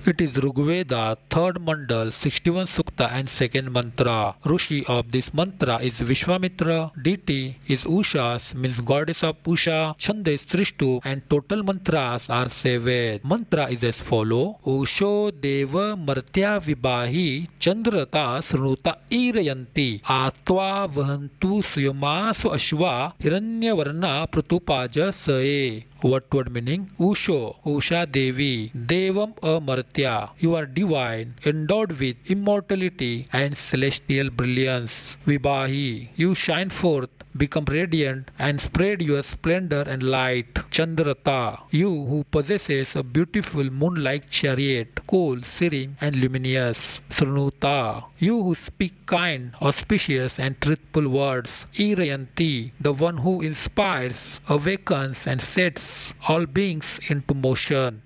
It is Ṛgveda, 3rd Mandal, 61 Sukta and 2nd mantra. Rishi of this mantra is Viśvāmitra. Deity is Uṣā, means goddess of Uṣā. Chandas Triṣṭubh and total mantras are 7. Mantra is as follow. Usho deva martya vibahi chandrata srunuta irayanti atva vahantu suyamasu ashva hiranyavarna pratupaja sae. Word meaning Usho, Uṣā Devi, Devam Amartya. You are divine, endowed with immortality and celestial brilliance. Vibahi, you shine forth, become radiant and spread your splendor and light. Chandrata, you who possesses a beautiful moon-like chariot, cool, serene and luminous. Srunuta, you who speak kind, auspicious and truthful words. Irayanti, the one who inspires, awakens and sets all beings into motion.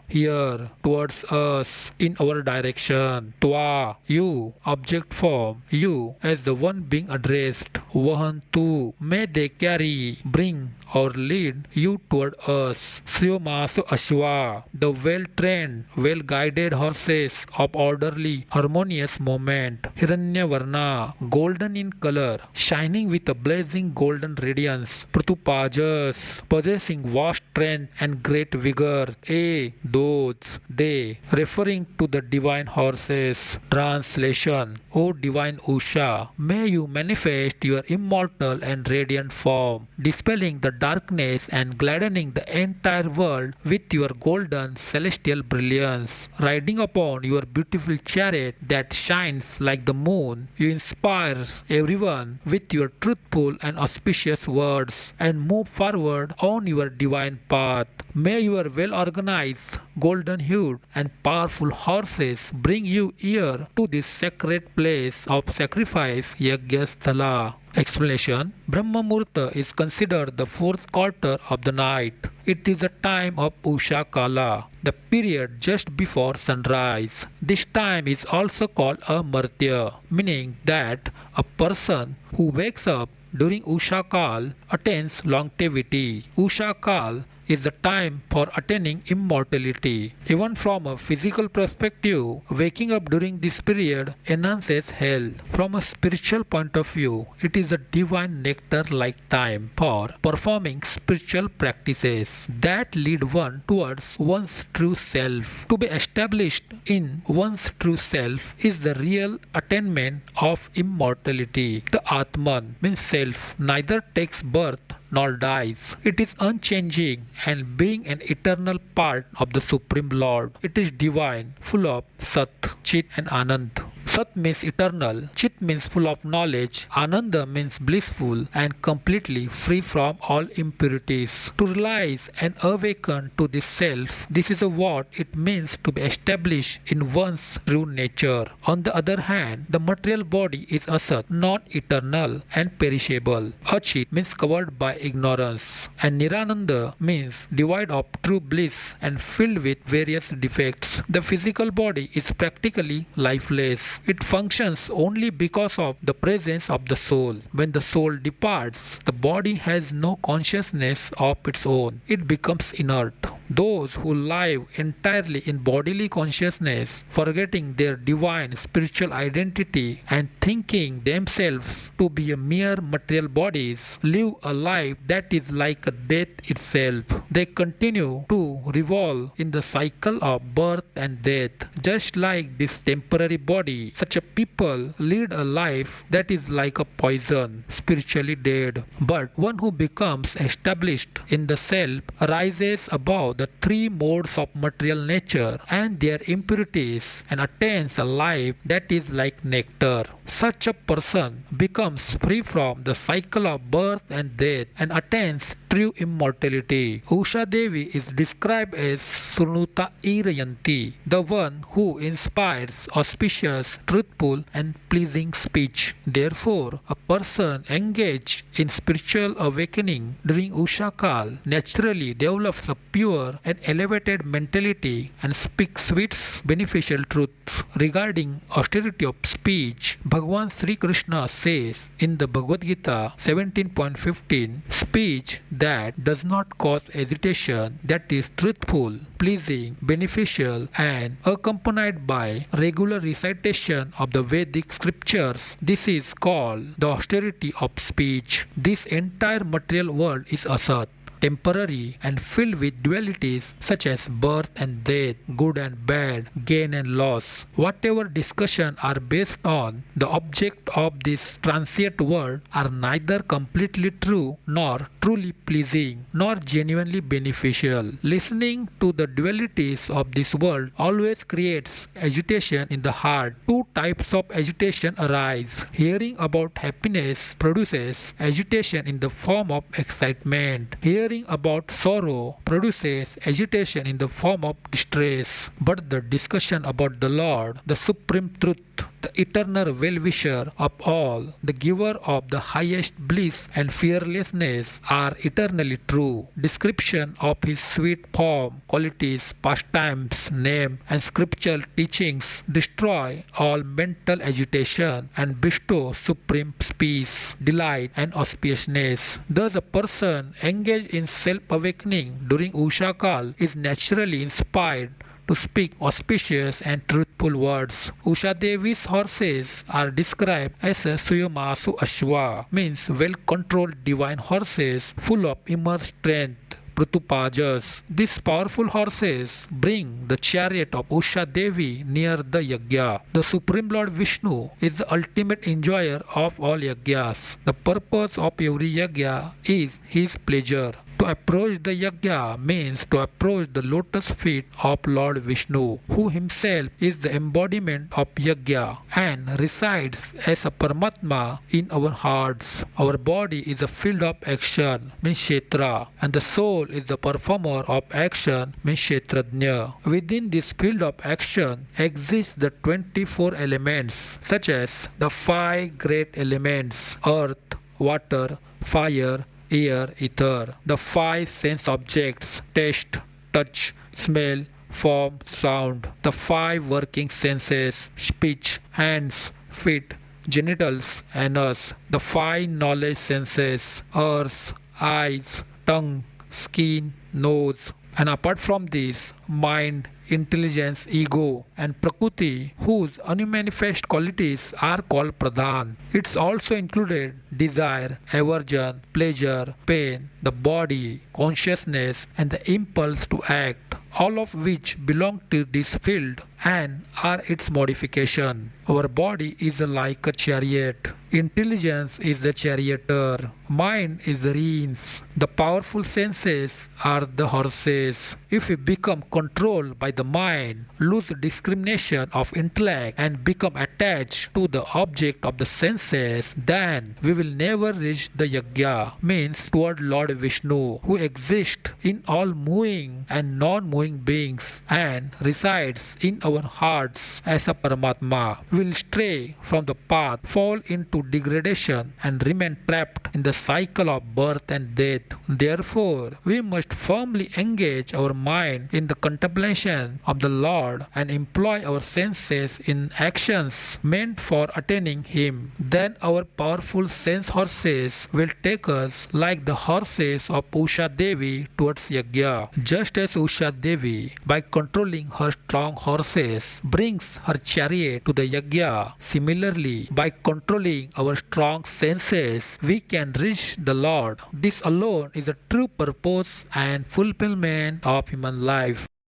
Here, towards us, in our direction. Tva, you, object form, you as the one being addressed. Vahantu, may they carry, bring or lead you toward us. Suyamasu Ashva, the well-trained, well-guided horses of orderly, harmonious movement. Hiranyavarna, golden in color, shining with a blazing golden radiance. Pratupajas, possessing vast strength and great vigor. Those, they, referring to the divine horses. Translation: O divine Uṣā, may you manifest your immortal and radiant form, dispelling the darkness and gladdening the entire world with your golden celestial brilliance. Riding upon your beautiful chariot that shines like the moon, you inspire everyone with your truthful and auspicious words and move forward on your divine path. May your well-organized, golden-hued and powerful horses bring you here to this sacred place of sacrifice, Yagyasthala. Explanation: Brahma Muhurta is considered the 4th quarter of the night. It is a time of Uṣā Kala, the period just before sunrise. This time is also called a Martya, meaning that a person who wakes up during Uṣā Kal attains longevity. Uṣā Kal is the time for attaining immortality. Even from a physical perspective, waking up during this period enhances health. From a spiritual point of view, it is a divine nectar-like time for performing spiritual practices that lead one towards one's true self. To be established in one's true self is the real attainment of immortality. The Atman means self neither takes birth nor dies. It is unchanging and being an eternal part of the Supreme Lord. It is divine, full of Sat, Chit and Anand. Sat means eternal, Chit means full of knowledge, Ananda means blissful and completely free from all impurities. To realize and awaken to this self, this is what it means to be established in one's true nature. On the other hand, the material body is Asat, non-eternal and perishable. Achit means covered by ignorance, and Nirananda means devoid of true bliss and filled with various defects. The physical body is practically lifeless. It functions only because of the presence of the soul. When the soul departs, the body has no consciousness of its own. It becomes inert. Those who live entirely in bodily consciousness, forgetting their divine spiritual identity and thinking themselves to be a mere material bodies, live a life that is like a death itself. They continue to revolve in the cycle of birth and death, just like this temporary body. Such a people lead a life that is like a poison, spiritually dead. But one who becomes established in the self rises above the 3 modes of material nature and their impurities and attains a life that is like nectar. Such a person becomes free from the cycle of birth and death and attains true immortality. Uṣā Devi is described as Srunuta Irayanti, the one who inspires auspicious, truthful and pleasing speech. Therefore, a person engaged in spiritual awakening during Uṣā Kal naturally develops a pure and elevated mentality and speaks sweet, beneficial truths. Regarding austerity of speech, Bhagavan Sri Krishna says in the Bhagavad Gita 17.15, speech that does not cause agitation, that is truthful, pleasing, beneficial, and accompanied by regular recitation of the Vedic scriptures. This is called the austerity of speech. This entire material world is asat, temporary, and filled with dualities such as birth and death, good and bad, gain and loss. Whatever discussion are based on the object of this transient world are neither completely true nor truly pleasing nor genuinely beneficial. Listening to the dualities of this world always creates agitation in the heart. Two types of agitation arise. Hearing about happiness produces agitation in the form of excitement. Hearing about sorrow produces agitation in the form of distress. But the discussion about the Lord, the Supreme Truth, the eternal well-wisher of all, the giver of the highest bliss and fearlessness, are eternally true. Description of his sweet form, qualities, pastimes, name, and scriptural teachings destroy all mental agitation and bestow supreme peace, delight, and auspiciousness. Thus, a person engaged in self-awakening during Usha Kal is naturally inspired to speak auspicious and truthful words. Usha Devi's horses are described as a Suyamasu Ashwa, means well-controlled divine horses full of inner strength. Pratupajas. These powerful horses bring the chariot of Usha Devi near the yajna. The Supreme Lord Vishnu is the ultimate enjoyer of all yajnas. The purpose of every yajna is his pleasure. To approach the yajna means to approach the lotus feet of Lord Vishnu, who himself is the embodiment of yajna and resides as a Paramatma in our hearts. Our body is a field of action, means Kshetra, and the soul is the performer of action, means Kshetrajna. Within this field of action exist the 24 elements, such as the 5 great elements: earth, water, fire, air, ether. The 5 sense objects: taste, touch, smell, form, sound. The 5 working senses: speech, hands, feet, genitals, anus. The 5 knowledge senses: earth, eyes, tongue, skin, nose. And apart from this, mind, intelligence, ego, and Prakriti, whose unmanifest qualities are called Pradhan. It's also included desire, aversion, pleasure, pain, the body, consciousness, and the impulse to act, all of which belong to this field and are its modification. Our body is like a chariot. Intelligence is the charioteer. Mind is the reins. The powerful senses are the horses. If we become controlled by the mind, lose discrimination of intellect, and become attached to the object of the senses, then we will never reach the yajna, means toward Lord Vishnu, who exists in all moving and non-moving beings and resides in our hearts as a Paramatma. We will stray from the path, fall into degradation, and remain trapped in the cycle of birth and death. Therefore, we must firmly engage our mind in the contemplation of the Lord and employ our senses in actions meant for attaining Him. Then our powerful sense horses will take us like the horses of Usha Devi towards yajna. Just as Usha Devi, by controlling her strong horses, brings her chariot to the yajna, similarly, by controlling our strong senses, we can reach the Lord. This alone is the true purpose and fulfillment of human life.